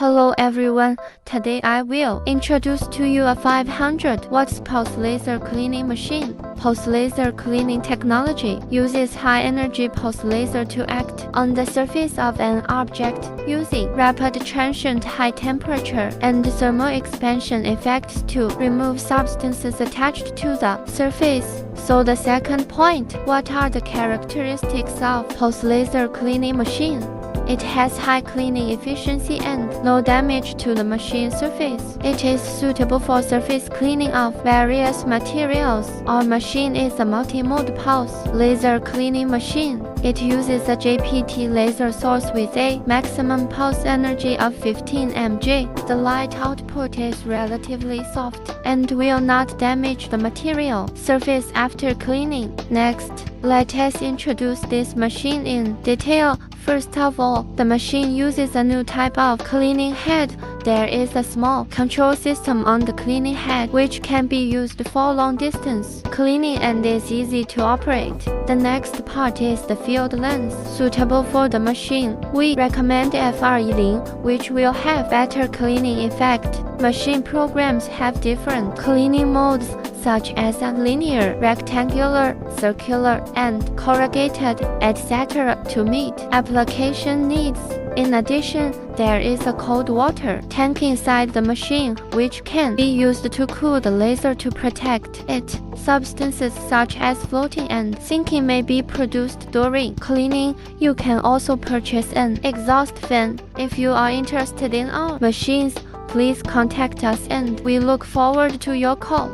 Hello everyone, today I will introduce to you a 500 watts pulse laser cleaning machine. Pulse laser cleaning technology uses high-energy pulse laser to act on the surface of an object using rapid transient high temperature and thermal expansion effects to remove substances attached to the surface. So the second point, what are the characteristics of pulse laser cleaning machine? It has high cleaning efficiency and no damage to the machine surface. It is suitable for surface cleaning of various materials. Our machine is a multi-mode pulse laser cleaning machine. It uses a JPT laser source with a maximum pulse energy of 15 mg. The light output is relatively soft and will not damage the material surface after cleaning. Next, let us introduce this machine in detail. First of all, the machine uses a new type of cleaning head. There is a small control system on the cleaning head which can be used for long distance cleaning and is easy to operate. The next part is the field lens suitable for the machine. We recommend FR10, which will have better cleaning effect. Machine programs have different cleaning modes such as a linear, rectangular, circular, and corrugated, etc. to meet application needs. In addition, there is a cold water tank inside the machine which can be used to cool the laser to protect it. Substances such as floating and sinking may be produced during cleaning. You can also purchase an exhaust fan. If you are interested in our machines, please contact us and we look forward to your call.